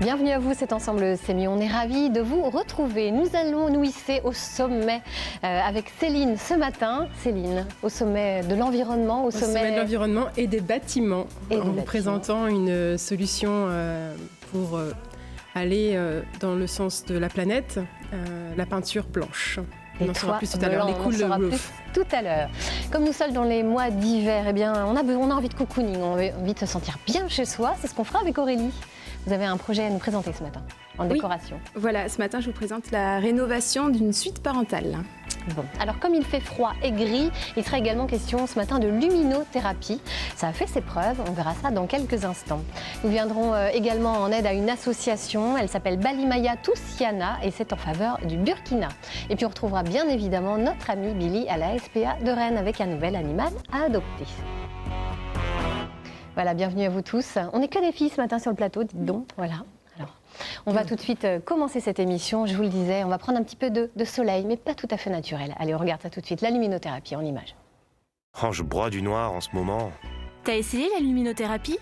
Bienvenue à vous, c'est Ensemble c'est mieux. On est ravis de vous retrouver. Nous allons nous hisser au sommet avec Céline ce matin. Céline, au sommet de l'environnement, au sommet de l'environnement et des bâtiments, en vous présentant une solution pour aller dans le sens de la planète, la peinture blanche. On en saura plus tout à l'heure, les cool roof. Tout à l'heure. Comme nous sommes dans les mois d'hiver, eh bien, on a envie de cocooning, on a envie de se sentir bien chez soi. C'est ce qu'on fera avec Aurélie. Vous avez un projet à nous présenter ce matin, en décoration. Voilà, ce matin, je vous présente la rénovation d'une suite parentale. Bon, alors comme il fait froid et gris, il sera également question ce matin de luminothérapie. Ça a fait ses preuves, on verra ça dans quelques instants. Nous viendrons également en aide à une association, elle s'appelle Balimaya Toussiana et c'est en faveur du Burkina. Et puis on retrouvera bien évidemment notre ami Billy à la SPA de Rennes avec un nouvel animal à adopter. Voilà, bienvenue à vous tous. On n'est que des filles ce matin sur le plateau, dites donc. Voilà. Alors, on va tout de suite commencer cette émission. Je vous le disais, on va prendre un petit peu de soleil, mais pas tout à fait naturel. Allez, on regarde ça tout de suite. La luminothérapie en images. Oh, je broie du noir en ce moment. T'as essayé la luminothérapie ?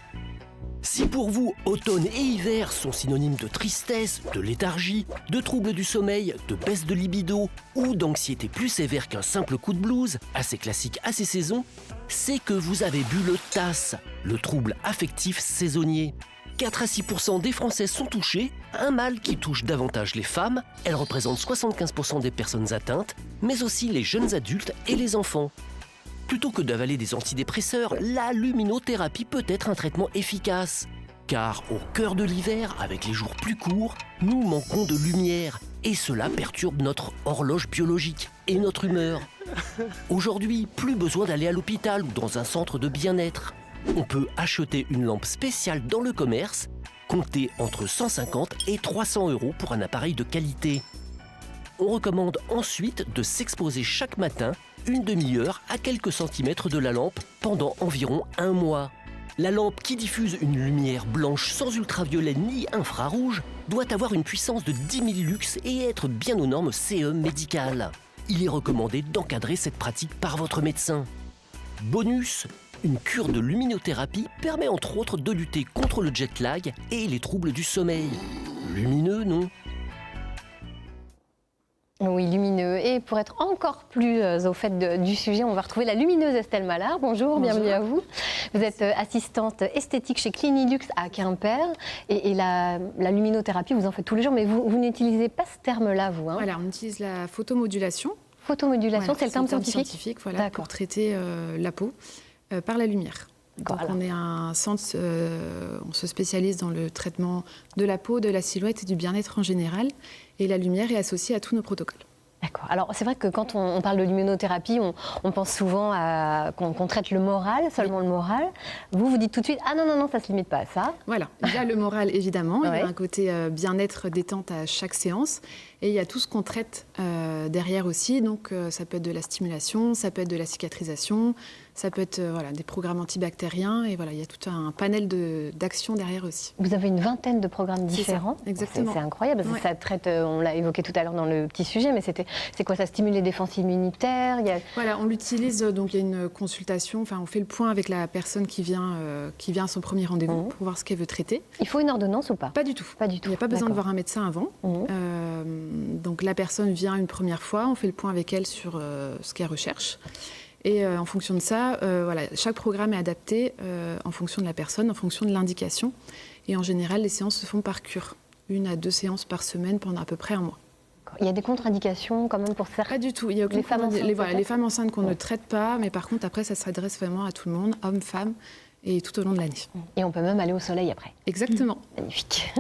Si pour vous, automne et hiver sont synonymes de tristesse, de léthargie, de troubles du sommeil, de baisse de libido ou d'anxiété plus sévère qu'un simple coup de blues, assez classique à ces saisons, c'est que vous avez bu le TAS, le trouble affectif saisonnier. 4 à 6% des Français sont touchés, un mal qui touche davantage les femmes, elle représente 75% des personnes atteintes, mais aussi les jeunes adultes et les enfants. Plutôt que d'avaler des antidépresseurs, la luminothérapie peut être un traitement efficace. Car au cœur de l'hiver, avec les jours plus courts, nous manquons de lumière et cela perturbe notre horloge biologique et notre humeur. Aujourd'hui, plus besoin d'aller à l'hôpital ou dans un centre de bien-être. On peut acheter une lampe spéciale dans le commerce, compter entre 150 et 300 € pour un appareil de qualité. On recommande ensuite de s'exposer chaque matin une demi-heure à quelques centimètres de la lampe pendant environ 1 mois. La lampe qui diffuse une lumière blanche sans ultraviolet ni infrarouge doit avoir une puissance de 10 000 lux et être bien aux normes CE médicales. Il est recommandé d'encadrer cette pratique par votre médecin. Bonus, une cure de luminothérapie permet entre autres de lutter contre le jet lag et les troubles du sommeil. Lumineux, non ? Oui, lumineux. Et pour être encore plus au fait du sujet, on va retrouver la lumineuse Estelle Mallard. Bonjour, bienvenue à vous. Vous êtes assistante esthétique chez Clinilux à Quimper. Et la luminothérapie, vous en faites tous les jours, mais vous n'utilisez pas ce terme-là, vous. Voilà, on utilise la photomodulation. Photomodulation, Voilà, c'est le terme scientifique voilà, pour traiter la peau par la lumière. Donc on est un centre, on se spécialise dans le traitement de la peau, de la silhouette et du bien-être en général. Et la lumière est associée à tous nos protocoles. D'accord. Alors c'est vrai que quand on parle de luminothérapie, on pense souvent qu'on traite le moral, seulement le moral. Vous dites tout de suite, ah non, ça ne se limite pas à ça. Voilà, il y a le moral évidemment, il y a un côté bien-être, détente à chaque séance. Et il y a tout ce qu'on traite derrière aussi, donc ça peut être de la stimulation, ça peut être de la cicatrisation, ça peut être des programmes antibactériens, et voilà, il y a tout un panel d'actions derrière aussi. Vous avez une vingtaine de programmes différents. C'est ça, exactement. C'est incroyable, parce que ça traite, on l'a évoqué tout à l'heure dans le petit sujet, mais c'est quoi, ça stimule les défenses immunitaires ? Voilà, on l'utilise, donc il y a une consultation, on fait le point avec la personne qui vient à son premier rendez-vous pour voir ce qu'elle veut traiter. Il faut une ordonnance ou pas ? Pas du tout. Pas du tout. Il n'y a pas besoin de voir un médecin avant. Donc la personne vient une première fois, on fait le point avec elle sur ce qu'elle recherche. Et en fonction de ça, chaque programme est adapté en fonction de la personne, en fonction de l'indication. Et en général, les séances se font par cure. 1 à 2 séances par semaine pendant à peu près 1 mois. Il y a des contre-indications quand même pour certains ? Pas du tout. Il y a les femmes enceintes qu'on ne traite pas, mais par contre, après, ça s'adresse vraiment à tout le monde, hommes, femmes, et tout au long de l'année. Et on peut même aller au soleil après. Exactement. Magnifique.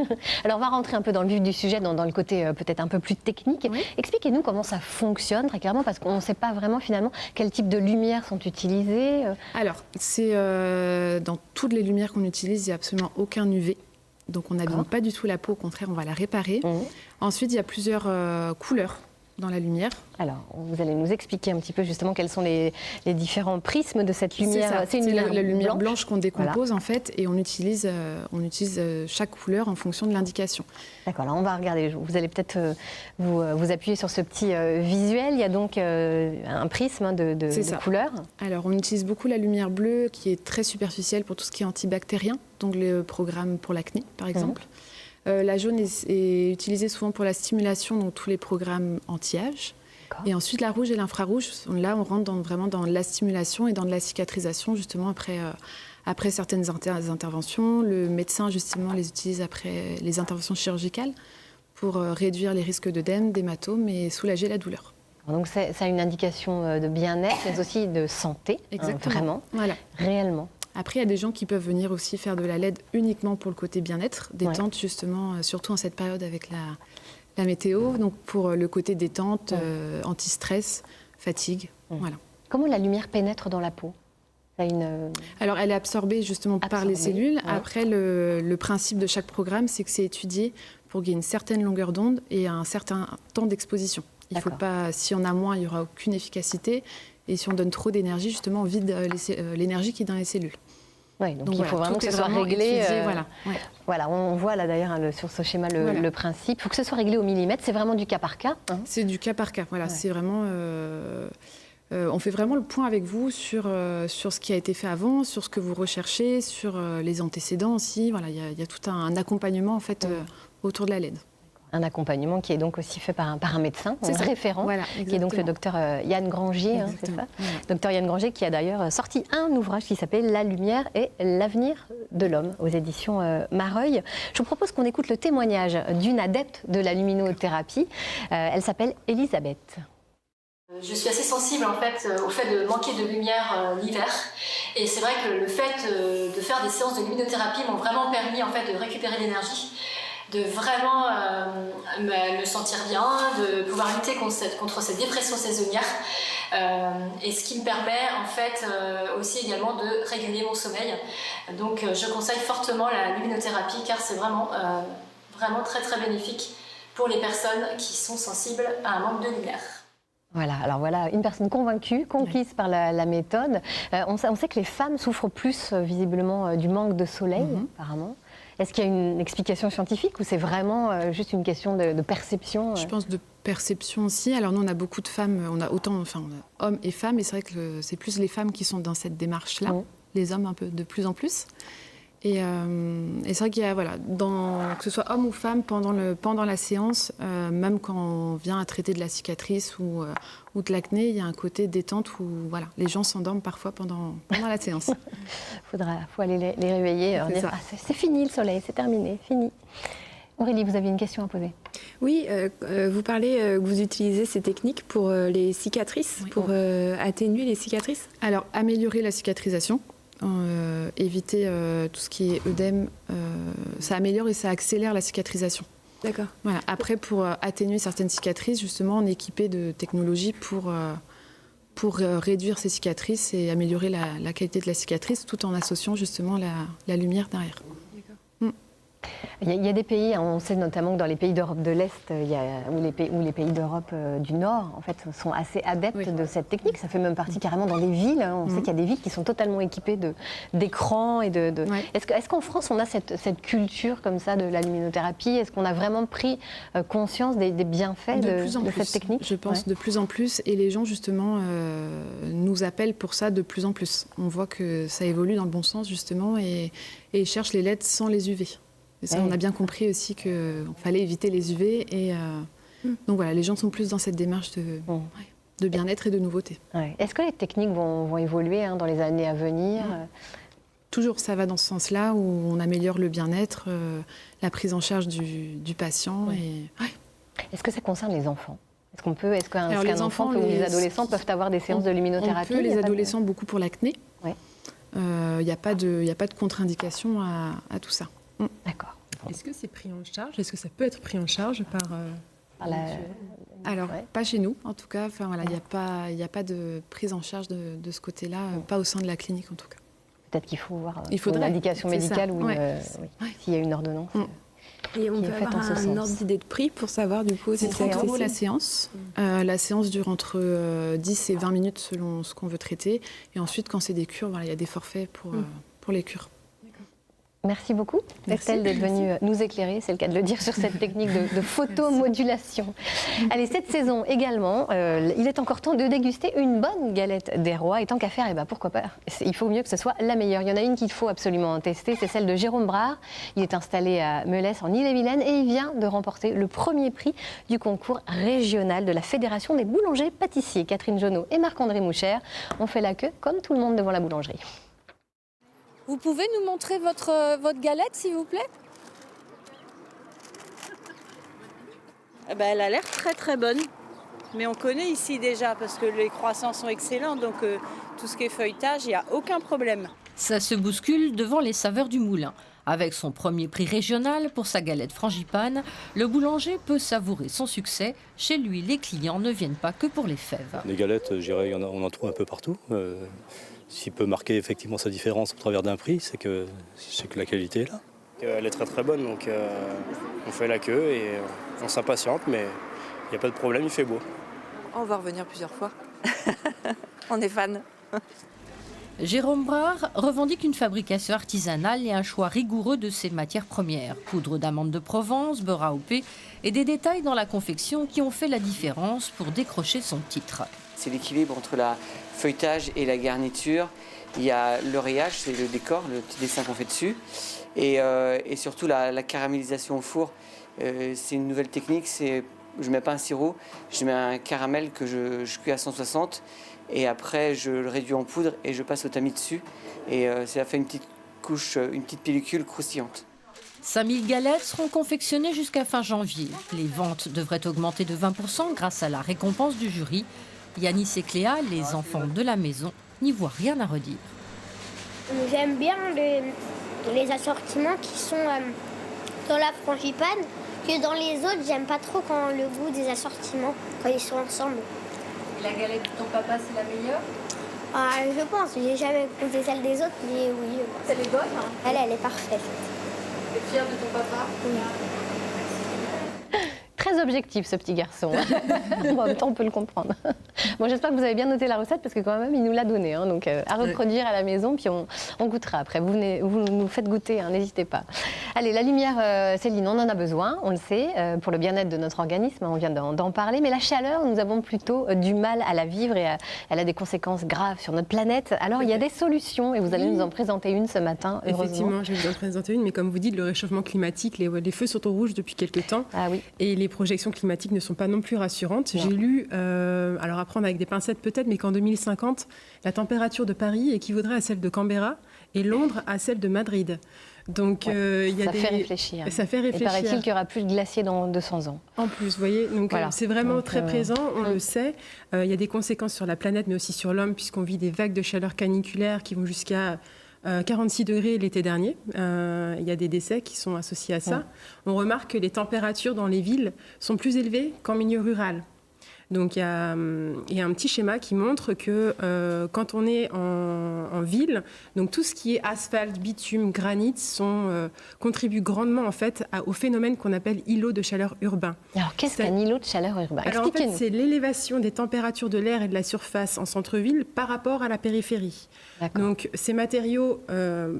Alors on va rentrer un peu dans le vif du sujet, dans le côté peut-être un peu plus technique. Oui. Expliquez-nous comment ça fonctionne très clairement, parce qu'on ne sait pas vraiment finalement quel type de lumières sont utilisées. Alors, c'est dans toutes les lumières qu'on utilise, il n'y a absolument aucun UV. Donc on n'abîme pas du tout la peau, au contraire, on va la réparer. Ensuite, il y a plusieurs couleurs dans la lumière. Alors, vous allez nous expliquer un petit peu justement quels sont les différents prismes de cette lumière. C'est une la lumière blanche qu'on décompose en fait, et on utilise chaque couleur en fonction de l'indication. D'accord, là on va regarder. Vous allez peut-être vous appuyer sur ce petit visuel. Il y a donc un prisme de couleurs. Alors, on utilise beaucoup la lumière bleue qui est très superficielle pour tout ce qui est antibactérien, donc le programme pour l'acné par exemple. La jaune est utilisée souvent pour la stimulation dans tous les programmes anti-âge. Et ensuite, la rouge et l'infrarouge, là, on rentre vraiment dans la stimulation et dans de la cicatrisation, justement, après certaines interventions. Le médecin, justement, les utilise après les interventions chirurgicales pour réduire les risques d'œdème, d'hématome et soulager la douleur. Donc ça a une indication de bien-être, mais aussi de santé, vraiment, réellement. Après, il y a des gens qui peuvent venir aussi faire de la LED uniquement pour le côté bien-être, détente justement, surtout en cette période avec la météo, donc pour le côté détente, anti-stress, fatigue. Voilà. Comment la lumière pénètre dans la peau ? Alors, elle est absorbée justement par les cellules. Après, le principe de chaque programme, c'est que c'est étudié pour qu'il y ait une certaine longueur d'onde et un certain temps d'exposition. Il faut pas, si on a moins, il n'y aura aucune efficacité. Et si on donne trop d'énergie, justement, on vide l'énergie qui est dans les cellules. Oui, donc il faut vraiment que ce soit réglé. Voilà, on voit là d'ailleurs sur ce schéma le principe. Il faut que ce soit réglé au millimètre. C'est vraiment du cas par cas. C'est du cas par cas. Voilà, c'est vraiment. On fait vraiment le point avec vous sur ce qui a été fait avant, sur ce que vous recherchez, sur les antécédents aussi. Voilà, il y a tout un accompagnement en fait autour de la LED. Un accompagnement qui est donc aussi fait par un médecin, un référent, qui est donc le docteur Yann Granger, c'est ça ? Docteur Yann Granger qui a d'ailleurs sorti un ouvrage qui s'appelle « La lumière et l'avenir de l'homme » aux éditions Mareuil. Je vous propose qu'on écoute le témoignage d'une adepte de la luminothérapie. Elle s'appelle Elisabeth. Je suis assez sensible en fait au fait de manquer de lumière l'hiver, et c'est vrai que le fait de faire des séances de luminothérapie m'ont vraiment permis en fait de récupérer l'énergie, de vraiment me sentir bien, de pouvoir lutter contre cette dépression saisonnière, et ce qui me permet en fait aussi également de réguler mon sommeil. Donc je conseille fortement la luminothérapie car c'est vraiment très très bénéfique pour les personnes qui sont sensibles à un manque de lumière. Voilà, alors voilà, une personne convaincue, conquise par la méthode. On sait que les femmes souffrent plus visiblement du manque de soleil, apparemment. Est-ce qu'il y a une explication scientifique ou c'est vraiment juste une question de perception Je pense de perception aussi. Alors nous, on a beaucoup de femmes, on a hommes et femmes, et c'est vrai que c'est plus les femmes qui sont dans cette démarche-là, les hommes un peu de plus en plus. Et c'est vrai qu'il y a, que ce soit homme ou femme, pendant la séance, même quand on vient à traiter de la cicatrice ou de l'acné, il y a un côté détente où les gens s'endorment parfois pendant la séance. Faut aller les réveiller, dire c'est fini le soleil, c'est terminé, fini. Aurélie, vous aviez une question à poser. Oui, vous parlez que vous utilisez ces techniques pour les cicatrices, pour atténuer les cicatrices. Alors, améliorer la cicatrisation. Éviter tout ce qui est œdème, ça améliore et ça accélère la cicatrisation. D'accord. Voilà. Après, pour atténuer certaines cicatrices, justement, on est équipé de technologies pour réduire ces cicatrices et améliorer la qualité de la cicatrice tout en associant justement la lumière derrière. Il y a des pays, on sait notamment que dans les pays d'Europe de l'Est ou les pays d'Europe du Nord, en fait, sont assez adeptes de cette technique. Ça fait même partie carrément dans des villes. On sait qu'il y a des villes qui sont totalement équipées d'écrans. Est-ce qu'en France, on a cette culture comme ça de la luminothérapie ? Est-ce qu'on a vraiment pris conscience des bienfaits de cette technique ? Je pense de plus en plus. Et les gens, justement, nous appellent pour ça de plus en plus. On voit que ça évolue dans le bon sens, justement, et cherchent les LED sans les UV. Et ça, on a bien compris aussi qu'il fallait éviter les UV. Et donc voilà, les gens sont plus dans cette démarche de bien-être et de nouveauté. Est-ce que les techniques vont évoluer dans les années à venir ? Toujours, ça va dans ce sens-là, où on améliore le bien-être, la prise en charge du patient. Est-ce que ça concerne les enfants ? Est-ce qu'un enfant ou les adolescents peuvent avoir des séances de luminothérapie ? On peut, les adolescents, beaucoup pour l'acné. Il n'y a pas de contre-indication à tout ça. D'accord. Est-ce que c'est pris en charge ? Est-ce que ça peut être pris en charge par Alors, pas chez nous, en tout cas. Enfin, il n'y a pas de prise en charge de ce côté-là, pas au sein de la clinique, en tout cas. Peut-être qu'il faut voir une indication médicale ou s'il y a une ordonnance. Et on peut avoir un ordre d'idée de prix pour savoir du coup c'est 30 € la séance. La séance dure entre 10 et 20 minutes selon ce qu'on veut traiter. Et ensuite, quand c'est des cures, il y a des forfaits pour les cures. Merci beaucoup, Estelle, d'être venue nous éclairer, c'est le cas de le dire, sur cette technique de photomodulation. Allez, cette saison également, il est encore temps de déguster une bonne galette des rois. Et tant qu'à faire, pourquoi pas, il faut mieux que ce soit la meilleure. Il y en a une qu'il faut absolument tester, c'est celle de Jérôme Brard. Il est installé à Melesse, en Ille-et-Vilaine, et il vient de remporter le premier prix du concours régional de la Fédération des boulangers-pâtissiers. Catherine Jonot et Marc-André Mouchère ont fait la queue, comme tout le monde, devant la boulangerie. Vous pouvez nous montrer votre galette, s'il vous plaît? Elle a l'air très très bonne. Mais on connaît ici déjà parce que les croissants sont excellents. Donc tout ce qui est feuilletage, il n'y a aucun problème. Ça se bouscule devant les saveurs du moulin. Avec son premier prix régional pour sa galette frangipane, le boulanger peut savourer son succès. Chez lui, les clients ne viennent pas que pour les fèves. Les galettes, je dirais, on en trouve un peu partout. S'il peut marquer effectivement sa différence au travers d'un prix, c'est que la qualité est là. Elle est très très bonne, donc on fait la queue et on s'impatiente, mais il n'y a pas de problème, il fait beau. On va revenir plusieurs fois. On est fan. Jérôme Brard revendique une fabrication artisanale et un choix rigoureux de ses matières premières. Poudre d'amande de Provence, beurre AOP et des détails dans la confection qui ont fait la différence pour décrocher son titre. C'est l'équilibre entre le feuilletage et la garniture. Il y a l'oreillage, c'est le décor, le petit dessin qu'on fait dessus. Et surtout la caramélisation au four. C'est une nouvelle technique, je ne mets pas un sirop, je mets un caramel que je cuis à 160. Et après, je le réduis en poudre et je passe au tamis dessus. Et ça fait une petite couche, une petite pellicule croustillante. 5000 galettes seront confectionnées jusqu'à fin janvier. Les ventes devraient augmenter de 20% grâce à la récompense du jury. Yanis et Cléa, les enfants de la maison, n'y voient rien à redire. J'aime bien les assortiments qui sont dans la frangipane, que dans les autres, j'aime pas trop quand le goût des assortiments, quand ils sont ensemble. Et la galette de ton papa, c'est la meilleure? Je pense, j'ai jamais goûté celle des autres, mais oui. Elle est bonne, hein? Elle est parfaite. Tu es fière de ton papa? Oui. Très objectif, ce petit garçon. En même temps, on peut le comprendre. Bon, j'espère que vous avez bien noté la recette parce que quand même, il nous l'a donnée. Hein, donc, à reproduire à la maison, puis on goûtera après. Vous nous faites goûter, hein, n'hésitez pas. Allez, la lumière, Céline, on en a besoin, on le sait, pour le bien-être de notre organisme. On vient d'en parler. Mais la chaleur, nous avons plutôt du mal à la vivre et elle a des conséquences graves sur notre planète. Alors, il y a des solutions et vous allez nous en présenter une ce matin, heureusement. Effectivement, je vais vous en présenter une. Mais comme vous dites, le réchauffement climatique, les feux sont au rouge depuis quelques temps. Ah oui. Et les projections climatiques ne sont pas non plus rassurantes. J'ai lu, alors à prendre avec des pincettes peut-être, mais qu'en 2050, la température de Paris équivaudrait à celle de Canberra et Londres à celle de Madrid. Donc, ça fait réfléchir. Ça fait réfléchir. Et paraît-il qu'il n'y aura plus de glaciers dans 200 ans. En plus, vous voyez, donc voilà. C'est vraiment très présent, on le sait. Il y a des conséquences sur la planète, mais aussi sur l'homme, puisqu'on vit des vagues de chaleur caniculaires qui vont jusqu'à 46 degrés l'été dernier. Il y a des décès qui sont associés à ça. On remarque que les températures dans les villes sont plus élevées qu'en milieu rural. Donc il y a un petit schéma qui montre que quand on est en ville, donc tout ce qui est asphalte, bitume, granit contribue grandement en fait au phénomène qu'on appelle îlot de chaleur urbain. Alors qu'est-ce qu'un îlot de chaleur urbain? Alors en fait, c'est l'élévation des températures de l'air et de la surface en centre-ville par rapport à la périphérie. Donc ces matériaux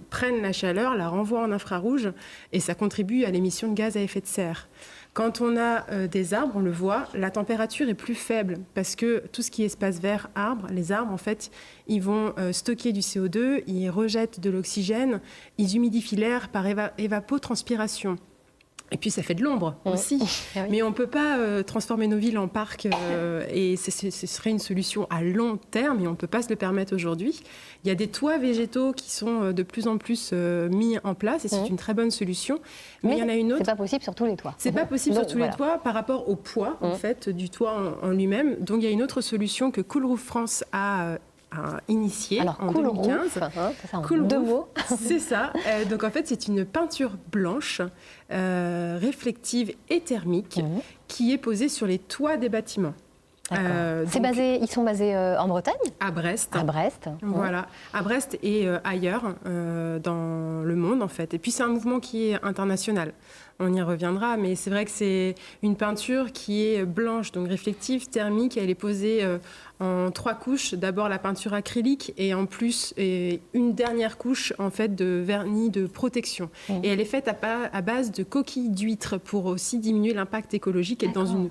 prennent la chaleur, la renvoient en infrarouge et ça contribue à l'émission de gaz à effet de serre. Quand on a des arbres, on le voit, la température est plus faible parce que tout ce qui est espace vert, arbres, les arbres, en fait, ils vont stocker du CO2, ils rejettent de l'oxygène, ils humidifient l'air par évapotranspiration. Et puis ça fait de l'ombre aussi. Mais on ne peut pas transformer nos villes en parcs et ce serait une solution à long terme et on ne peut pas se le permettre aujourd'hui. Il y a des toits végétaux qui sont de plus en plus mis en place et c'est une très bonne solution. Mais il y en a une autre. C'est pas possible sur tous les toits. C'est pas possible sur tous les toits par rapport au poids en fait du toit en lui-même. Donc il y a une autre solution que Cool Roof France a initié en 2015. Cool deux mots. C'est ça. Donc en fait, c'est une peinture blanche, réflective et thermique qui est posée sur les toits des bâtiments. Ils sont basés en Bretagne? À Brest. À Brest. Voilà, à Brest et ailleurs dans le monde en fait. Et puis c'est un mouvement qui est international. on y reviendra, mais c'est vrai que c'est une peinture qui est blanche, donc réflective, thermique. Elle est posée en 3 couches. D'abord la peinture acrylique et en plus une dernière couche en fait de vernis de protection. Et elle est faite à base de coquilles d'huîtres pour aussi diminuer l'impact écologique et être dans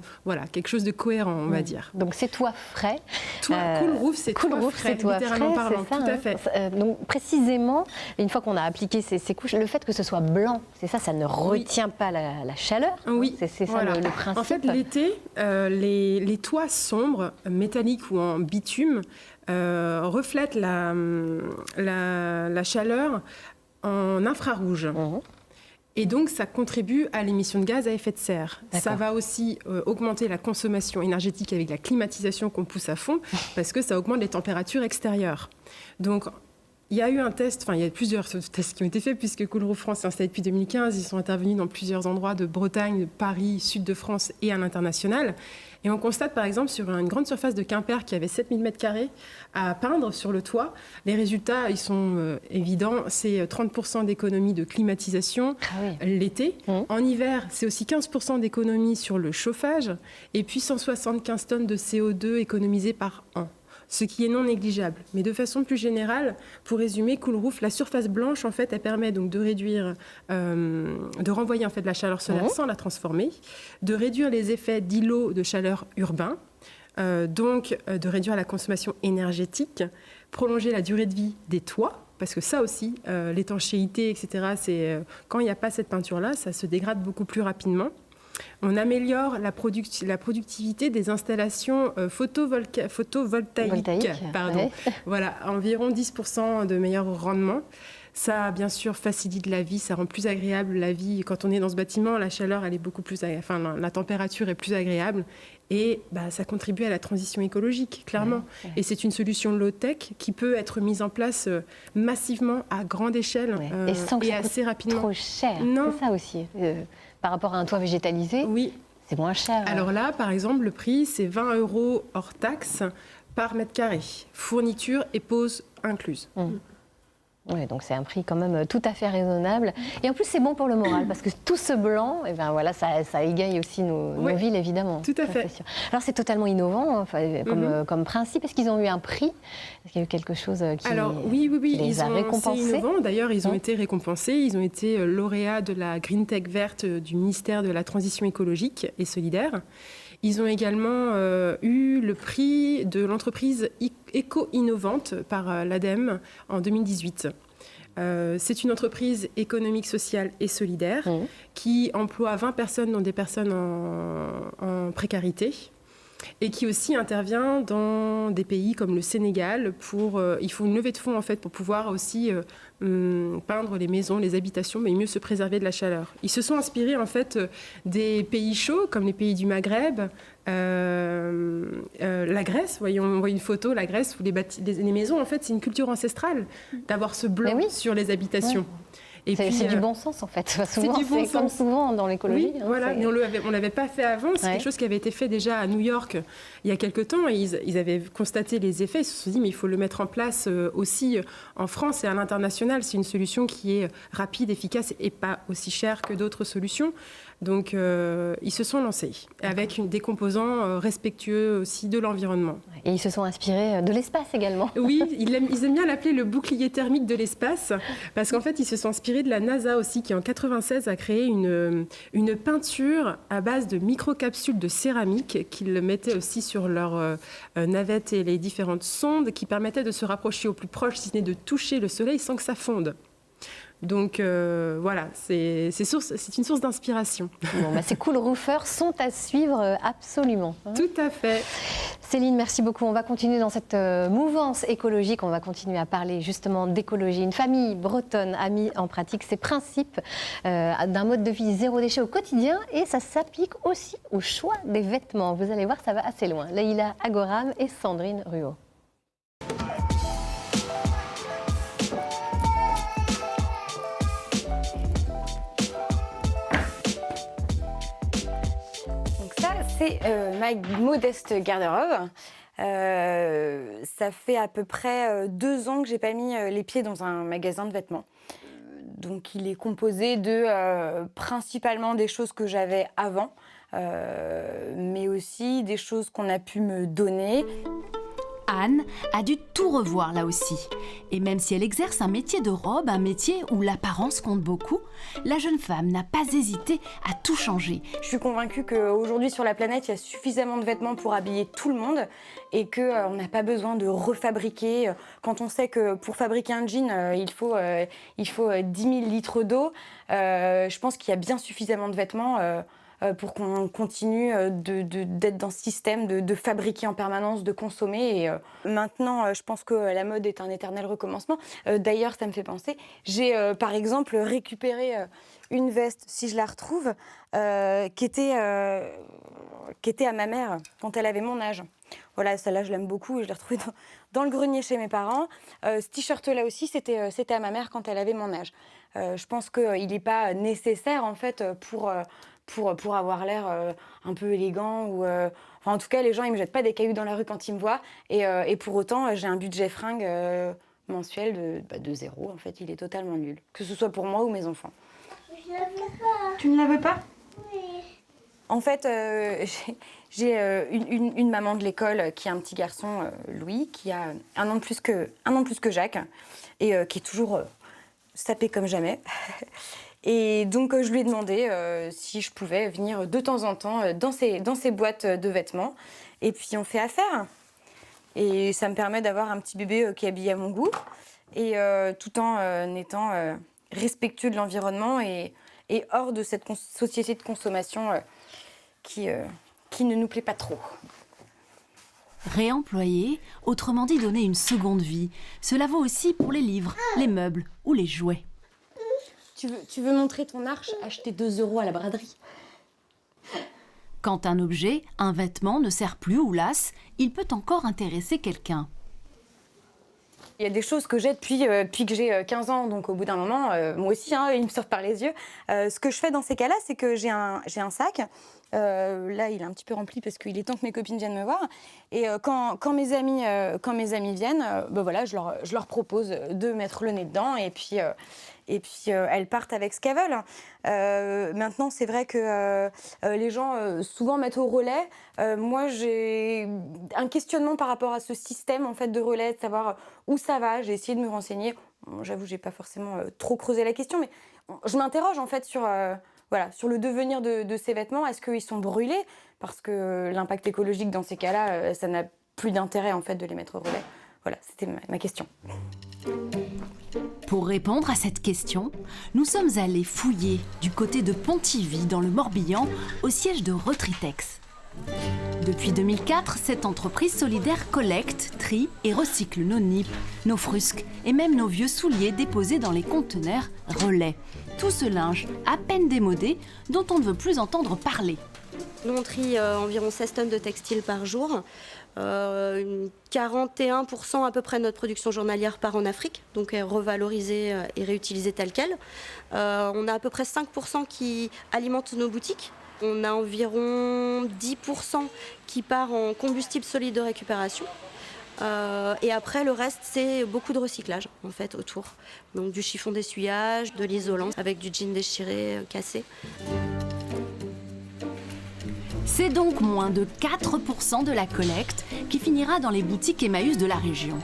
quelque chose de cohérent, on va dire. Donc c'est toit frais. Cool Roof, c'est toit frais, littéralement parlant. Ça, tout à fait. Donc précisément, une fois qu'on a appliqué ces couches, le fait que ce soit blanc, c'est ça, ça ne retient pas la chaleur. Oui, c'est ça le principe. En fait, l'été, les toits sombres, métalliques ou en bitume, reflètent la chaleur en infrarouge. Et donc, ça contribue à l'émission de gaz à effet de serre. Ça va aussi augmenter la consommation énergétique avec la climatisation qu'on pousse à fond, parce que ça augmente les températures extérieures. Donc, il y a eu un test, il y a plusieurs tests qui ont été faits, puisque Cool Roof France est installé depuis 2015. Ils sont intervenus dans plusieurs endroits de Bretagne, de Paris, sud de France et à l'international. Et on constate, par exemple, sur une grande surface de Quimper qui avait 7000 m² à peindre sur le toit, les résultats, ils sont évidents. C'est 30% d'économie de climatisation l'été. En hiver, c'est aussi 15% d'économie sur le chauffage et puis 175 tonnes de CO2 économisées par an. Ce qui est non négligeable. Mais de façon plus générale, pour résumer, Cool Roof, la surface blanche, en fait, elle permet donc de réduire, de renvoyer en fait de la chaleur solaire sans la transformer, de réduire les effets d'îlots de chaleur urbains, donc de réduire la consommation énergétique, prolonger la durée de vie des toits, parce que ça aussi, l'étanchéité, etc., c'est quand il n'y a pas cette peinture-là, ça se dégrade beaucoup plus rapidement. On améliore la productivité des installations photovoltaïques. Voilà, environ 10% de meilleur rendement. Ça, bien sûr, facilite la vie, ça rend plus agréable la vie. Quand on est dans ce bâtiment, la chaleur, elle est beaucoup plus, la température est plus agréable. Et ça contribue à la transition écologique, clairement. Et c'est une solution low-tech qui peut être mise en place massivement à grande échelle et sans que ça assez coûte rapidement. Trop cher, non. C'est ça aussi. Par rapport à un toit végétalisé, c'est moins cher. Alors là, par exemple, le prix, c'est 20 € hors taxe par mètre carré. Fourniture et pose incluses. Oui, donc c'est un prix quand même tout à fait raisonnable. Et en plus, c'est bon pour le moral, parce que tout ce blanc, ça égaye aussi nos villes, évidemment. Tout à fait. Sûr. Alors, c'est totalement innovant comme principe. Est-ce qu'ils ont eu un prix? Est-ce qu'il y a eu quelque chose qui les a récompensés? C'est innovant. D'ailleurs, ils ont été récompensés. Ils ont été lauréats de la Green Tech verte du ministère de la Transition écologique et solidaire. Ils ont également eu le prix de l'entreprise éco-innovante par l'ADEME en 2018. C'est une entreprise économique, sociale et solidaire qui emploie 20 personnes, dont des personnes en précarité, et qui aussi intervient dans des pays comme le Sénégal. Il faut une levée de fonds en fait, pour pouvoir aussi peindre les maisons, les habitations, mais mieux se préserver de la chaleur. Ils se sont inspirés en fait des pays chauds, comme les pays du Maghreb, la Grèce. On voit une photo, la Grèce, où les maisons, en fait, c'est une culture ancestrale d'avoir ce blanc sur les habitations. C'est du bon sens, en fait. Souvent, c'est du bon sens. Comme souvent dans l'écologie. Oui, voilà. Mais on ne l'avait pas fait avant. C'est quelque chose qui avait été fait déjà à New York il y a quelques temps. Et ils avaient constaté les effets. Ils se sont dit, mais il faut le mettre en place aussi en France et à l'international. C'est une solution qui est rapide, efficace et pas aussi chère que d'autres solutions. Donc, ils se sont lancés avec des composants respectueux aussi de l'environnement. Et ils se sont inspirés de l'espace également. Oui, ils aiment bien l'appeler le bouclier thermique de l'espace, parce qu'en fait, ils se sont inspirés de la NASA aussi, qui en 1996 a créé une peinture à base de microcapsules de céramique qu'ils mettaient aussi sur leurs navettes et les différentes sondes, qui permettaient de se rapprocher au plus proche, si ce n'est de toucher le soleil sans que ça fonde. Donc voilà, c'est une source d'inspiration. Ces Cool Roofers sont à suivre absolument. Tout à fait. Céline, merci beaucoup. On va continuer dans cette mouvance écologique. On va continuer à parler justement d'écologie. Une famille bretonne a mis en pratique ses principes d'un mode de vie zéro déchet au quotidien, et ça s'applique aussi au choix des vêtements. Vous allez voir, ça va assez loin. Leïla Agoram et Sandrine Ruot. C'est ma modeste garde-robe. Ça fait à peu près 2 ans que j'ai pas mis les pieds dans un magasin de vêtements. Donc il est composé de principalement des choses que j'avais avant, mais aussi des choses qu'on a pu me donner. Anne a dû tout revoir là aussi. Et même si elle exerce un métier de robe, un métier où l'apparence compte beaucoup, la jeune femme n'a pas hésité à tout changer. Je suis convaincue qu'aujourd'hui sur la planète, il y a suffisamment de vêtements pour habiller tout le monde et qu'on n'a pas besoin de refabriquer. Quand on sait que pour fabriquer un jean, il faut 10 000 litres d'eau, je pense qu'il y a bien suffisamment de vêtements pour qu'on continue d'être dans ce système de fabriquer en permanence, de consommer. Et maintenant, je pense que la mode est un éternel recommencement. D'ailleurs, ça me fait penser, j'ai par exemple récupéré une veste, si je la retrouve, qui était à ma mère quand elle avait mon âge. Voilà, celle-là, je l'aime beaucoup et je l'ai retrouvée dans le grenier chez mes parents. Ce t-shirt-là aussi, c'était à ma mère quand elle avait mon âge. Je pense qu'il n'est pas nécessaire, en fait, pour avoir l'air un peu élégant. Enfin, en tout cas, les gens, ils ne me jettent pas des cailloux dans la rue quand ils me voient. Et pour autant, j'ai un budget fringue mensuel de 0. En fait, il est totalement nul. Que ce soit pour moi ou mes enfants. Je la veux pas. Tu ne la veux pas ? Oui. En fait, j'ai une maman de l'école qui a un petit garçon, Louis, qui a un an de plus que Jacques, et qui est toujours sapé comme jamais. Et donc, je lui ai demandé si je pouvais venir de temps en temps dans ces boîtes de vêtements. Et puis, on fait affaire. Et ça me permet d'avoir un petit bébé qui est habillé à mon goût, et tout en étant respectueux de l'environnement et hors de cette société de consommation qui ne nous plaît pas trop. Réemployer, autrement dit donner une seconde vie, cela vaut aussi pour les livres, les meubles ou les jouets. Tu veux montrer ton arche? Acheter 2 € à la braderie. Quand un objet, un vêtement ne sert plus ou lasse, il peut encore intéresser quelqu'un. Il y a des choses que j'ai depuis que j'ai 15 ans, donc au bout d'un moment, moi aussi, ils me sortent par les yeux. Ce que je fais dans ces cas-là, c'est que j'ai un sac. Là, il est un petit peu rempli parce qu'il est temps que mes copines viennent me voir. Et quand mes amis viennent, voilà, je leur propose de mettre le nez dedans et puis elles partent avec ce qu'elles veulent. Maintenant, c'est vrai que les gens souvent mettent au relais. Moi, j'ai un questionnement par rapport à ce système en fait, de relais, de savoir où ça va. J'ai essayé de me renseigner. Bon, j'avoue, j'ai pas forcément trop creusé la question, mais je m'interroge en fait sur le devenir de ces vêtements. Est-ce qu'ils sont brûlés? Parce que l'impact écologique dans ces cas-là, ça n'a plus d'intérêt en fait de les mettre au relais. Voilà, c'était ma question. Pour répondre à cette question, nous sommes allés fouiller du côté de Pontivy, dans le Morbihan, au siège de Retritex. Depuis 2004, cette entreprise solidaire collecte, trie et recycle nos nippes, nos frusques et même nos vieux souliers déposés dans les conteneurs relais. Tout ce linge à peine démodé dont on ne veut plus entendre parler. Nous, on trie environ 16 tonnes de textiles par jour. 41% à peu près de notre production journalière part en Afrique, donc est revalorisée et réutilisée telle quelle. On a à peu près 5% qui alimentent nos boutiques. On a environ 10% qui part en combustible solide de récupération. Et après, le reste, c'est beaucoup de recyclage, en fait, autour. Donc du chiffon d'essuyage, de l'isolant, avec du jean déchiré, cassé. C'est donc moins de 4% de la collecte qui finira dans les boutiques Emmaüs de la région.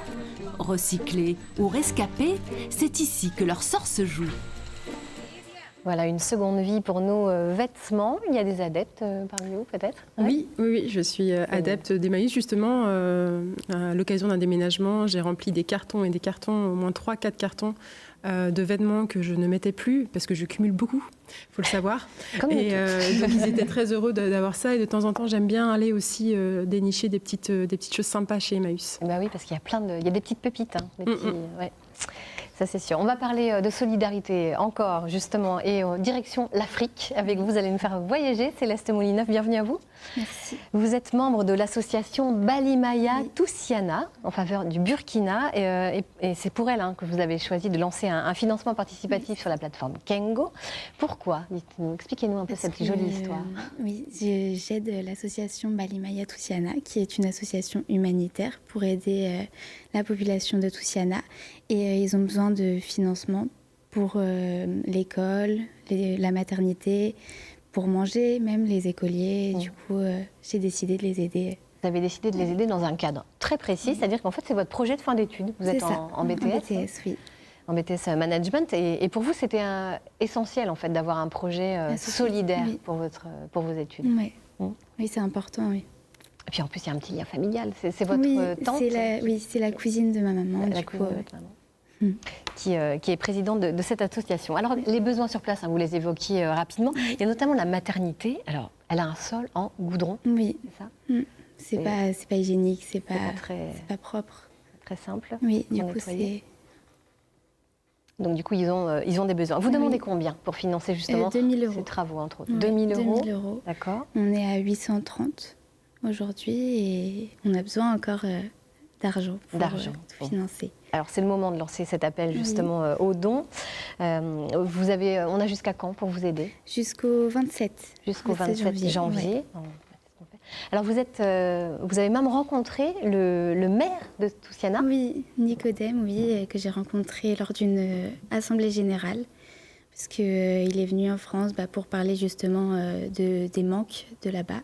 Recyclés ou rescapés, c'est ici que leur sort se joue. Voilà, une seconde vie pour nos vêtements. Il y a des adeptes parmi vous, peut-être? Oui, je suis adepte d'Emmaüs. Justement, à l'occasion d'un déménagement, j'ai rempli des cartons et des cartons, au moins 3-4 cartons de vêtements que je ne mettais plus, parce que je cumule beaucoup, il faut le savoir. Donc ils étaient très heureux d'avoir ça. Et de temps en temps, j'aime bien aller aussi dénicher des petites choses sympas chez Emmaüs. Bah oui, parce qu'il y a il y a des petites pépites. Ouais. Ça, c'est sûr. On va parler de solidarité encore, justement, et direction l'Afrique. Avec vous allez nous faire voyager. Céleste Molineuf, bienvenue à vous. Merci. Vous êtes membre de l'association Balimaya Toussiana, en faveur du Burkina. Et c'est pour elle que vous avez choisi de lancer un financement participatif sur la plateforme Kengo. Pourquoi? Dites-nous, expliquez-nous un peu cette jolie histoire. Oui, j'aide l'association Balimaya Toussiana, qui est une association humanitaire pour aider la population de Toussiana. Et ils ont besoin de financement pour l'école, la maternité, pour manger, même les écoliers. Du coup, j'ai décidé de les aider. Vous avez décidé de les aider dans un cadre très précis, c'est-à-dire qu'en fait, c'est votre projet de fin d'études. Vous êtes en BTS. En BTS, oui. En BTS Management. Et pour vous, c'était essentiel, en fait, d'avoir un projet solidaire pour vos études. Oui, oui, c'est important, oui. Et puis en plus, il y a un petit lien familial. C'est votre tante. Oui, c'est la cousine de ma maman. La cousine de votre maman. Qui est présidente de cette association. Alors, les besoins sur place, vous les évoquiez rapidement. Il y a notamment la maternité. Alors, elle a un sol en goudron. Oui. C'est ça C'est pas hygiénique, c'est pas propre. Très simple. Oui, du coup, c'est... Donc, du coup, ils ont des besoins. Vous demandez combien pour financer justement 2 000 € ces travaux, entre autres? 2 000 €. 2 000 €. D'accord. On est à 830 aujourd'hui et on a besoin encore d'argent pour tout financer. Alors, c'est le moment de lancer cet appel justement aux dons. On a jusqu'à quand pour vous aider? Jusqu'au 27. Jusqu'au 27 janvier. Ouais. Alors, vous avez même rencontré le maire de Toussiana? Oui, Nicodème, que j'ai rencontré lors d'une assemblée générale, parce qu'il est venu en France pour parler justement des manques de là-bas.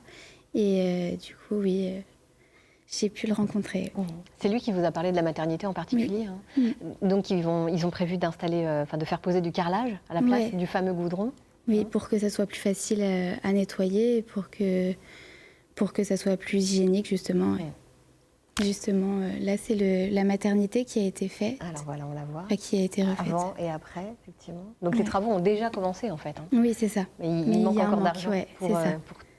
Et du coup, j'ai pu le rencontrer. C'est lui qui vous a parlé de la maternité en particulier. Oui. Donc, ils ont prévu d'installer, de faire poser du carrelage à la place du fameux goudron. Oui, pour que ça soit plus facile à nettoyer, pour que ça soit plus hygiénique, justement. Justement, là, c'est la maternité qui a été faite. Alors voilà, on la voit. Qui a été refaite. Avant et après, effectivement. Donc les travaux ont déjà commencé, en fait. Oui, c'est ça. Mais il manque encore d'argent pour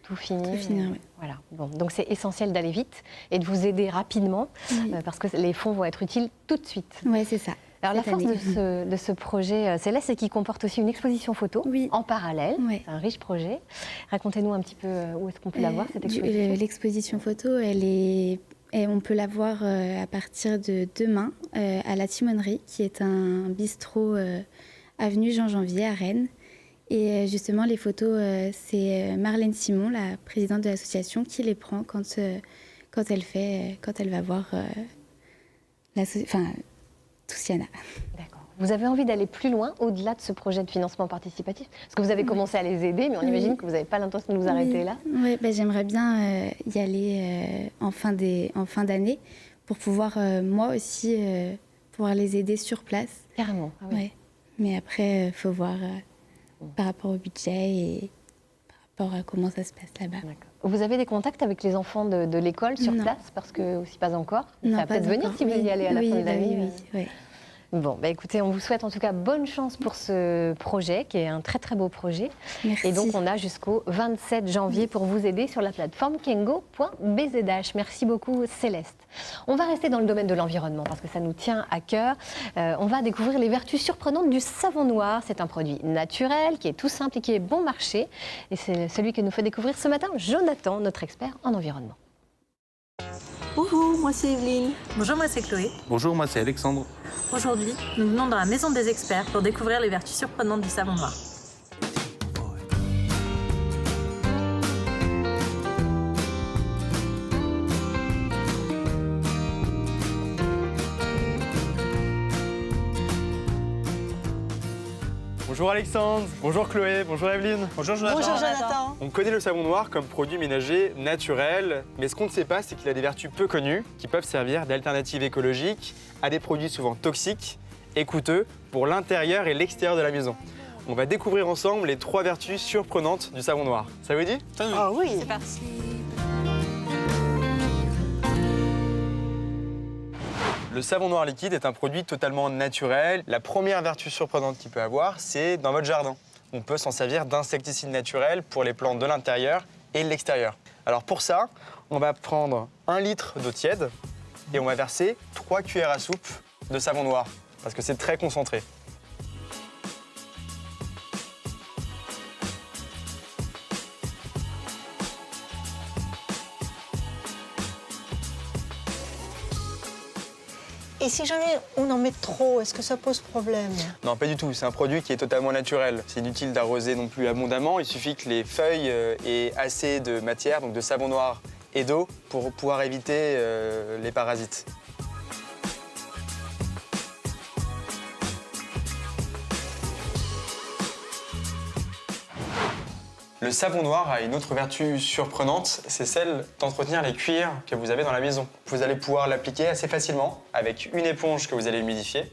tout finir. Tout finir, Voilà. Bon, donc c'est essentiel d'aller vite et de vous aider rapidement, parce que les fonds vont être utiles tout de suite. Oui, c'est ça. Alors la force de ce projet Céleste, c'est qu'il comporte aussi une exposition photo en parallèle. C'est un riche projet. Racontez-nous un petit peu où est-ce qu'on peut la voir, cette exposition. L'exposition photo, on peut la voir à partir de demain à la Timonerie, qui est un bistrot avenue Jean Janvier à Rennes. Et justement, les photos, c'est Marlène Simon, la présidente de l'association, qui les prend quand elle va voir Toussiana. D'accord. Vous avez envie d'aller plus loin, au-delà de ce projet de financement participatif? Parce que vous avez commencé à les aider, mais on imagine que vous n'avez pas l'intention de vous arrêter là. Oui, j'aimerais bien y aller en fin d'année pour pouvoir, moi aussi, pouvoir les aider sur place. Carrément. Ah oui. Ouais. Mais après, il faut voir par rapport au budget et par rapport à comment ça se passe là-bas. Vous avez des contacts avec les enfants de l'école sur place? Parce que aussi pas encore. Non, ça va peut-être venir si vous y allez à la fin de l'année. Oui. Bon, écoutez, on vous souhaite en tout cas bonne chance pour ce projet, qui est un très très beau projet. Merci. Et donc on a jusqu'au 27 janvier pour vous aider sur la plateforme kengo.bzh. Merci beaucoup Céleste. On va rester dans le domaine de l'environnement parce que ça nous tient à cœur. On va découvrir les vertus surprenantes du savon noir. C'est un produit naturel qui est tout simple et qui est bon marché. Et c'est celui que nous fait découvrir ce matin Jonathan, notre expert en environnement. Bonjour, moi c'est Evelyne. Bonjour, moi c'est Chloé. Bonjour, moi c'est Alexandre. Aujourd'hui, nous venons dans la maison des experts pour découvrir les vertus surprenantes du savon noir. Bonjour Alexandre, bonjour Chloé, bonjour Evelyne. Bonjour Jonathan. Bonjour Jonathan. On connaît le savon noir comme produit ménager naturel, mais ce qu'on ne sait pas, c'est qu'il a des vertus peu connues qui peuvent servir d'alternative écologique à des produits souvent toxiques et coûteux pour l'intérieur et l'extérieur de la maison. On va découvrir ensemble les 3 vertus surprenantes du savon noir. Ça vous dit? Ah oui. C'est parti. Le savon noir liquide est un produit totalement naturel. La première vertu surprenante qu'il peut avoir, c'est dans votre jardin. On peut s'en servir d'insecticide naturel pour les plantes de l'intérieur et de l'extérieur. Alors pour ça, on va prendre 1 litre d'eau tiède et on va verser 3 cuillères à soupe de savon noir parce que c'est très concentré. Et si jamais on en met trop, est-ce que ça pose problème? Non, pas du tout. C'est un produit qui est totalement naturel. C'est inutile d'arroser non plus abondamment. Il suffit que les feuilles aient assez de matière, donc de savon noir et d'eau, pour pouvoir éviter les parasites. Le savon noir a une autre vertu surprenante, c'est celle d'entretenir les cuirs que vous avez dans la maison. Vous allez pouvoir l'appliquer assez facilement avec une éponge que vous allez humidifier.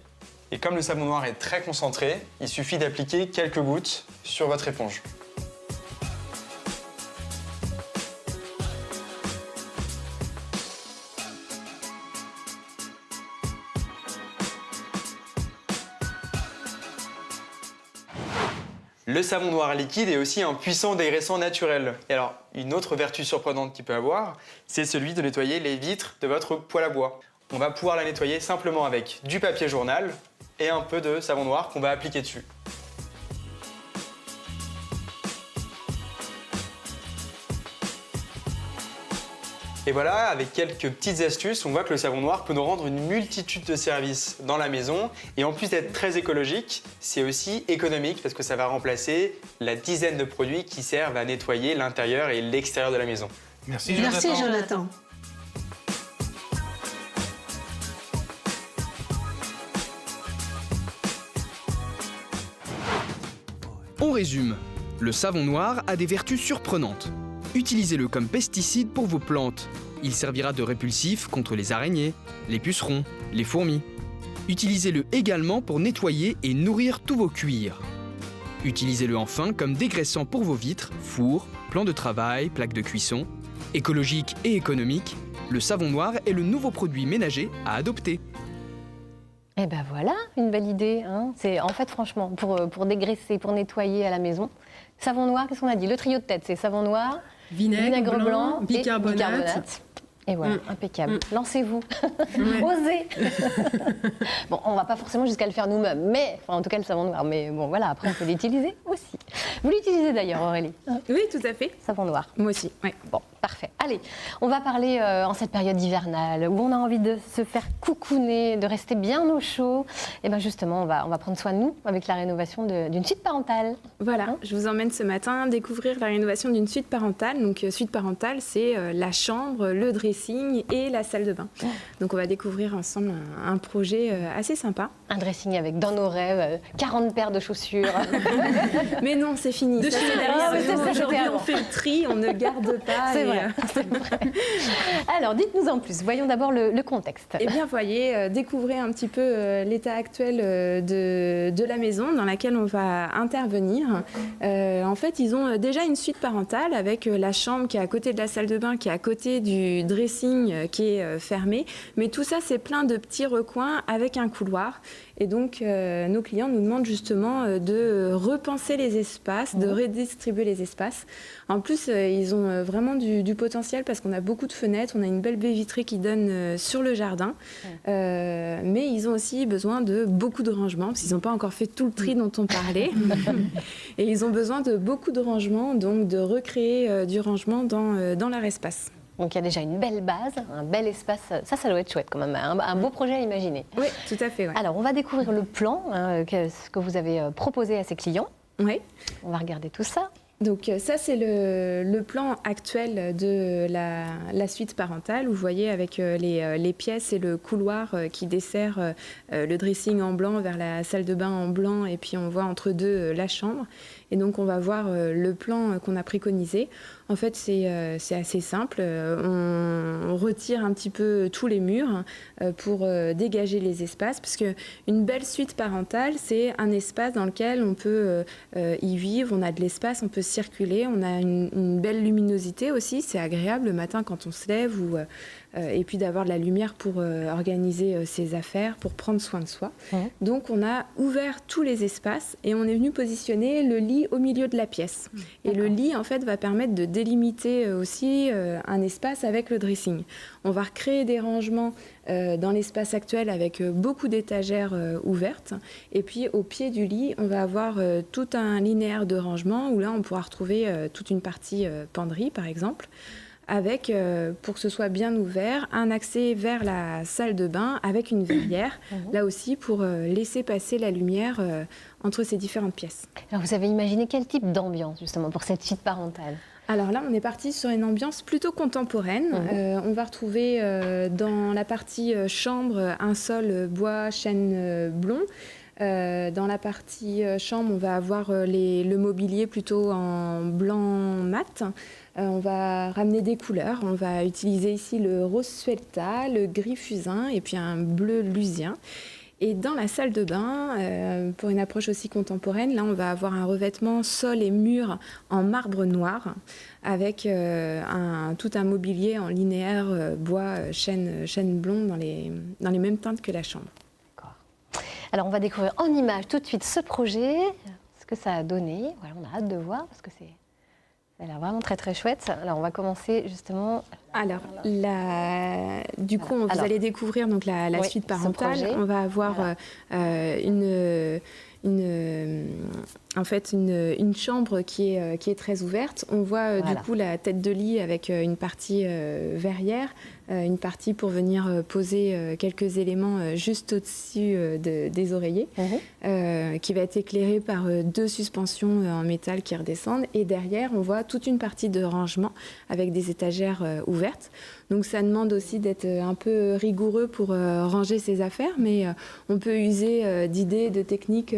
Et comme le savon noir est très concentré, il suffit d'appliquer quelques gouttes sur votre éponge. Le savon noir liquide est aussi un puissant dégraissant naturel. Et alors, une autre vertu surprenante qu'il peut avoir, c'est celui de nettoyer les vitres de votre poêle à bois. On va pouvoir la nettoyer simplement avec du papier journal et un peu de savon noir qu'on va appliquer dessus. Et voilà, avec quelques petites astuces, on voit que le savon noir peut nous rendre une multitude de services dans la maison. Et en plus d'être très écologique, c'est aussi économique parce que ça va remplacer la dizaine de produits qui servent à nettoyer l'intérieur et l'extérieur de la maison. Merci Jonathan. On résume. Le savon noir a des vertus surprenantes. Utilisez-le comme pesticide pour vos plantes. Il servira de répulsif contre les araignées, les pucerons, les fourmis. Utilisez-le également pour nettoyer et nourrir tous vos cuirs. Utilisez-le enfin comme dégraissant pour vos vitres, fours, plans de travail, plaques de cuisson. Écologique et économique, le savon noir est le nouveau produit ménager à adopter. Eh ben voilà, une belle idée. Hein. C'est en fait franchement pour dégraisser, pour nettoyer à la maison. Savon noir, qu'est-ce qu'on a dit? Le trio de tête, c'est savon noir, vinaigre blanc bicarbonate. Et voilà, impeccable. Lancez-vous, osez. Bon, on va pas forcément jusqu'à le faire nous-mêmes, mais en tout cas le savon noir. Mais bon, voilà, après on peut l'utiliser aussi. Vous l'utilisez d'ailleurs, Aurélie? Oui, tout à fait. Savon noir. Moi aussi. Oui. Bon, parfait. Allez, on va parler en cette période hivernale où on a envie de se faire coucouner, de rester bien au chaud. Et bien justement, on va prendre soin de nous avec la rénovation d'une suite parentale. Voilà, je vous emmène ce matin découvrir la rénovation d'une suite parentale. Donc suite parentale, c'est la chambre, le dressing et la salle de bain. Donc on va découvrir ensemble un projet assez sympa. Un dressing avec dans nos rêves 40 paires de chaussures. Mais non, c'est fini. Ça, c'est derrière. Aujourd'hui, on fait le tri, on ne garde pas. C'est vrai. Alors, dites-nous en plus. Voyons d'abord le contexte. Eh bien, voyez, découvrez un petit peu l'état actuel de la maison dans laquelle on va intervenir. En fait, ils ont déjà une suite parentale avec la chambre qui est à côté de la salle de bain, qui est à côté du dressing qui est fermé. Mais tout ça, c'est plein de petits recoins avec un couloir. Et donc, nos clients nous demandent justement de repenser les espaces, de redistribuer les espaces. En plus, ils ont vraiment du potentiel parce qu'on a beaucoup de fenêtres, on a une belle baie vitrée qui donne sur le jardin. Mais ils ont aussi besoin de beaucoup de rangements parce qu'ils n'ont pas encore fait tout le tri dont on parlait. Et ils ont besoin de beaucoup de rangements, donc de recréer du rangement dans leur espace. Donc il y a déjà une belle base, un bel espace. Ça doit être chouette quand même, un beau projet à imaginer. Oui, tout à fait. Ouais. Alors on va découvrir le plan que vous avez proposé à ces clients. Oui. On va regarder tout ça. Donc ça, c'est le plan actuel de la suite parentale. Vous voyez avec les pièces et le couloir qui dessert le dressing en blanc vers la salle de bain en blanc. Et puis on voit entre deux la chambre. Et donc on va voir le plan qu'on a préconisé. En fait, c'est assez simple. On retire un petit peu tous les murs pour dégager les espaces. Parce qu'une belle suite parentale, c'est un espace dans lequel on peut y vivre. On a de l'espace, on peut circuler. On a une belle luminosité aussi. C'est agréable le matin quand on se lève. Et puis d'avoir de la lumière pour organiser ses affaires, pour prendre soin de soi. Donc on a ouvert tous les espaces et on est venu positionner le lit au milieu de la pièce. Et le lit, en fait, va permettre de délimiter aussi un espace avec le dressing. On va recréer des rangements dans l'espace actuel avec beaucoup d'étagères ouvertes. Et puis au pied du lit, on va avoir tout un linéaire de rangement où là, on pourra retrouver toute une partie penderie, par exemple, avec, pour que ce soit bien ouvert, un accès vers la salle de bain avec une verrière, là aussi pour laisser passer la lumière entre ces différentes pièces. Alors vous avez imaginé quel type d'ambiance justement pour cette suite parentale ? Alors là, on est parti sur une ambiance plutôt contemporaine. On va retrouver dans la partie chambre un sol bois chêne blond. Dans la partie chambre, on va avoir le mobilier plutôt en blanc mat. On va ramener des couleurs. On va utiliser ici le rose Suelta, le gris fusain et puis un bleu lusien. Et dans la salle de bain, pour une approche aussi contemporaine, là on va avoir un revêtement sol et mur en marbre noir avec tout un mobilier en linéaire bois chêne blond dans les mêmes teintes que la chambre. D'accord. Alors on va découvrir en images tout de suite ce projet, ce que ça a donné. Voilà, on a hâte de voir parce que ça a l'air vraiment très très chouette. Alors on va commencer justement. Alors du coup, vous allez découvrir donc la suite parentale. On va avoir une chambre qui est très ouverte. On voit du coup la tête de lit avec une partie verrière, une partie pour venir poser quelques éléments juste au-dessus des oreillers, qui va être éclairée par 2 suspensions en métal qui redescendent. Et derrière, on voit toute une partie de rangement avec des étagères ouvertes. Donc ça demande aussi d'être un peu rigoureux pour ranger ses affaires, mais on peut user d'idées, de techniques,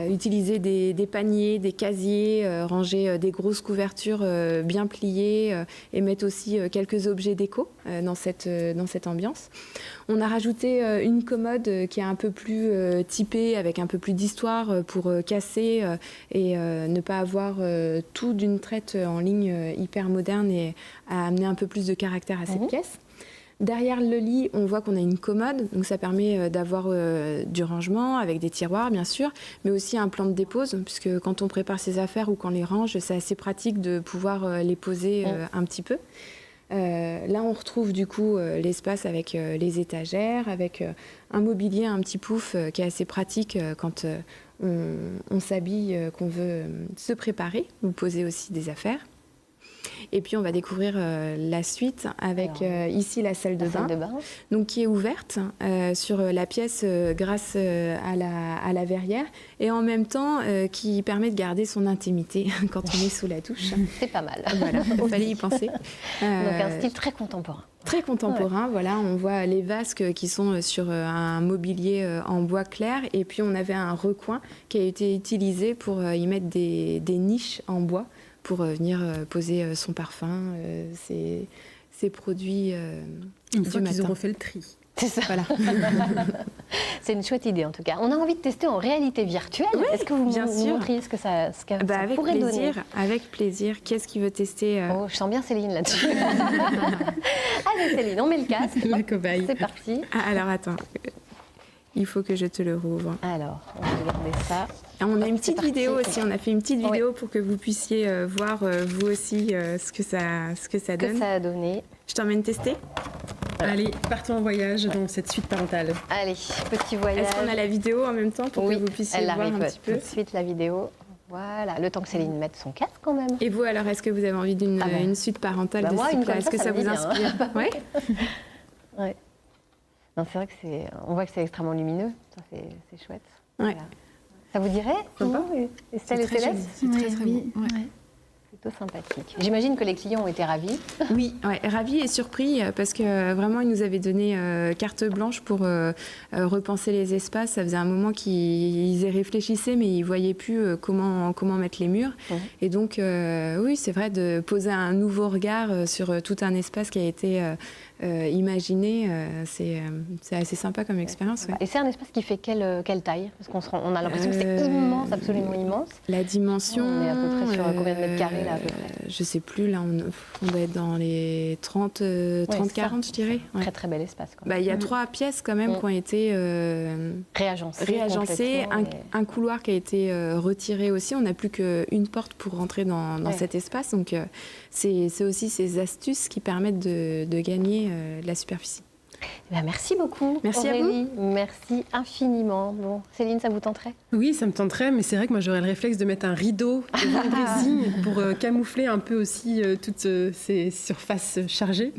utiliser des paniers, des casiers, ranger des grosses couvertures bien pliées et mettre aussi quelques objets déco dans cette ambiance. On a rajouté une commode qui est un peu plus typée, avec un peu plus d'histoire pour casser et ne pas avoir tout d'une traite en ligne hyper moderne et à amener un peu plus de caractère à cette pièce. Derrière le lit, on voit qu'on a une commode, donc ça permet d'avoir du rangement avec des tiroirs bien sûr, mais aussi un plan de dépose, puisque quand on prépare ses affaires ou qu'on les range, c'est assez pratique de pouvoir les poser un petit peu. Là, on retrouve du coup l'espace avec les étagères, avec un mobilier, un petit pouf qui est assez pratique quand on s'habille, qu'on veut se préparer ou poser aussi des affaires. Et puis on va découvrir la suite avec ici la salle de bain, donc qui est ouverte sur la pièce grâce à la verrière et en même temps qui permet de garder son intimité quand on est sous la douche. C'est pas mal. Voilà, il fallait y penser. Donc un style très contemporain. Très contemporain, voilà, on voit les vasques qui sont sur un mobilier en bois clair et puis on avait un recoin qui a été utilisé pour y mettre des niches en bois pour venir poser son parfum, ses produits une du fois matin. qu'ils auront fait le tri. C'est ça. Voilà. C'est une chouette idée en tout cas. On a envie de tester en réalité virtuelle. Oui, est-ce que vous bien nous sûr. montriez ce que ça avec pourrait plaisir, donner? Avec plaisir. Qui est-ce qui veut tester Oh, je sens bien Céline là-dessus. Allez Céline, on met le casque. La cobaye. C'est parti. Alors attends, il faut que je te le rouvre. Alors, on va regarder ça. On a une petite vidéo aussi, on a fait une petite vidéo pour que vous puissiez voir vous aussi ce que ça donne. Que ça a donné. Je t'emmène tester. Allez, partons en voyage dans cette suite parentale. Allez, petit voyage. Est-ce qu'on a la vidéo en même temps pour que vous puissiez voir un petit peu tout de suite la vidéo. Voilà, le temps que Céline mette son casque quand même. Et vous alors, est-ce que vous avez envie d'une une suite parentale de moi, ce type-là? Est-ce que ça me dit vous bien, inspire? hein. Ouais. Ouais. Non, c'est vrai que on voit que c'est extrêmement lumineux. Ça, c'est chouette. Ouais. Voilà. Ça vous dirait Estelle et Céleste? C'est très très beau. Ouais. Plutôt sympathique. J'imagine que les clients ont été ravis. Oui, ravis et surpris parce que vraiment ils nous avaient donné carte blanche pour repenser les espaces. Ça faisait un moment qu'ils y réfléchissaient mais ils ne voyaient plus comment mettre les murs. Et donc oui, c'est vrai de poser un nouveau regard sur tout un espace qui a été imaginé. C'est assez sympa comme expérience. Ouais. Et c'est un espace qui fait quelle taille? Parce qu'on a l'impression que c'est immense, absolument immense. La dimension... On est à peu près sur combien de mètres carrés là, à peu près? Je sais plus, là on doit être dans les 30-40 je dirais. Ouais. Très très bel espace. Il y a 3 pièces quand même qui ont été réagencées, un couloir qui a été retiré aussi. On n'a plus qu'une porte pour rentrer dans cet espace. Donc c'est aussi ces astuces qui permettent de gagner de la superficie. Merci beaucoup. Merci Aurélie. à vous. Merci infiniment. Bon, Céline, ça vous tenterait? Oui, ça me tenterait, mais c'est vrai que moi j'aurais le réflexe de mettre un rideau devant le dressing pour camoufler un peu aussi toutes ces surfaces chargées.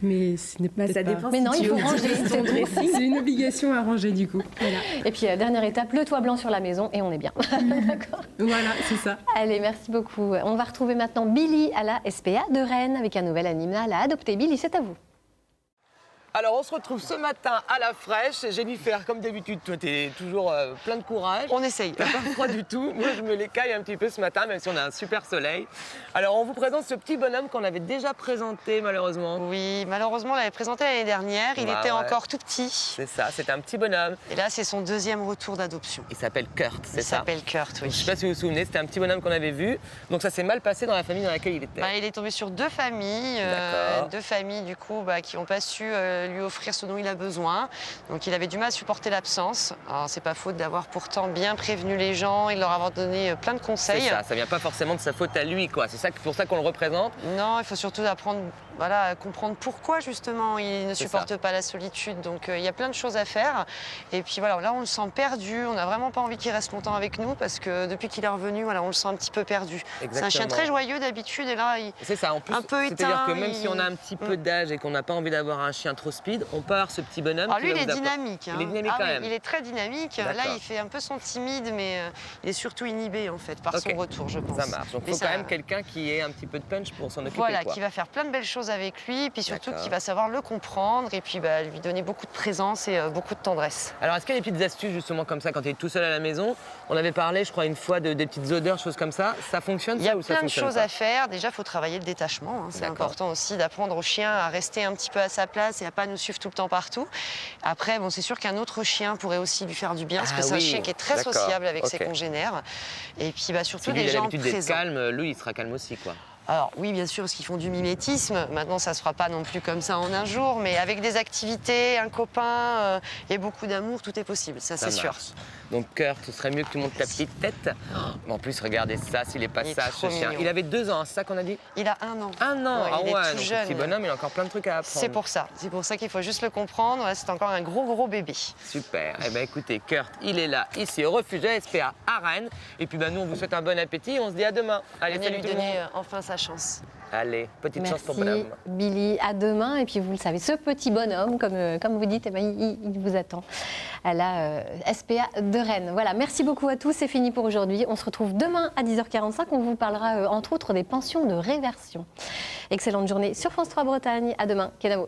Mais ce n'est pas ça dépend. Mais non, il faut ranger ton dressing. C'est une obligation à ranger du coup. Voilà. Et puis dernière étape, le toit blanc sur la maison et on est bien. D'accord. Voilà, c'est ça. Allez, merci beaucoup. On va retrouver maintenant Billy à la SPA de Rennes avec un nouvel animal à adopter. Billy, c'est à vous. Alors, on se retrouve ce matin à la fraîche. Jennifer, comme d'habitude, toi, t'es toujours plein de courage. On essaye. T'as pas froid du tout. Moi, je me l'écaille un petit peu ce matin, même si on a un super soleil. Alors, on vous présente ce petit bonhomme qu'on avait déjà présenté, malheureusement. Oui, malheureusement, on l'avait présenté l'année dernière. Il était encore tout petit. C'est ça, c'était un petit bonhomme. Et là, c'est son deuxième retour d'adoption. Il s'appelle Kurt, c'est ça? Il s'appelle Kurt, oui. Je sais pas si vous vous souvenez, c'était un petit bonhomme qu'on avait vu. Donc, ça s'est mal passé dans la famille dans laquelle il était. Il est tombé sur deux familles. Deux familles, du coup, qui n'ont pas su lui offrir ce dont il a besoin. Donc il avait du mal à supporter l'absence. Alors c'est pas faute d'avoir pourtant bien prévenu les gens et de leur avoir donné plein de conseils. C'est ça vient pas forcément de sa faute à lui, quoi. C'est pour ça qu'on le représente. Non, il faut surtout apprendre, à comprendre pourquoi justement il ne supporte pas la solitude. Donc il y a plein de choses à faire. Et puis voilà, là on le sent perdu. On n'a vraiment pas envie qu'il reste longtemps avec nous parce que depuis qu'il est revenu, on le sent un petit peu perdu. C'est un chien très joyeux d'habitude et là c'est ça. En plus, un peu éteint. C'est-à-dire que même si on a un petit peu d'âge et qu'on n'a pas envie d'avoir un chien trop speed, on part ce petit bonhomme. Alors lui, il est dynamique. Il est dynamique quand même. Il est très dynamique. Là, il fait un peu son timide, mais il est surtout inhibé en fait par son retour, je pense. Ça marche. Donc il faut quand même quelqu'un qui ait un petit peu de punch pour s'en occuper. Voilà, qui va faire plein de belles choses avec lui, puis surtout qui va savoir le comprendre et puis lui donner beaucoup de présence et beaucoup de tendresse. Alors est-ce qu'il y a des petites astuces justement comme ça quand tu es tout seul à la maison? On avait parlé, je crois, une fois des petites odeurs, choses comme ça. Ça fonctionne ça ou ça fonctionne pas? Il y a plein de choses à faire. Déjà, il faut travailler le détachement. C'est important aussi d'apprendre au chien à rester un petit peu à sa place et à pas nous suivre tout le temps partout. Après, c'est sûr qu'un autre chien pourrait aussi lui faire du bien, parce que c'est un chien qui est très sociable avec ses congénères. Et puis surtout des gens présents. Si lui, il a l'habitude d'être calme, lui, il sera calme aussi, quoi. Alors oui, bien sûr, parce qu'ils font du mimétisme. Maintenant, ça ne se fera pas non plus comme ça en un jour, mais avec des activités, un copain et beaucoup d'amour, tout est possible, ça c'est sûr. Donc Kurt, ce serait mieux que tu montes ta petite tête. En plus, regardez ça, s'il est pas sage, ce chien. Il avait 2 ans, c'est ça qu'on a dit? Il a 1 an. 1 an, il est tout donc jeune. Ce petit bonhomme, il a encore plein de trucs à apprendre. C'est pour ça qu'il faut juste le comprendre. C'est encore un gros bébé. Super. Eh bien écoutez, Kurt, il est là, ici au refuge SPA à Rennes. Et puis nous, on vous souhaite un bon appétit et on se dit à demain. Allez, salut lui donner enfin sa chance. Allez, petite chance pour bonhomme. Billy, à demain. Et puis vous le savez, ce petit bonhomme, comme vous dites, il vous attend à la SPA de Rennes. Voilà, merci beaucoup à tous. C'est fini pour aujourd'hui. On se retrouve demain à 10h45. On vous parlera entre autres des pensions de réversion. Excellente journée sur France 3 Bretagne. À demain. Kenavo.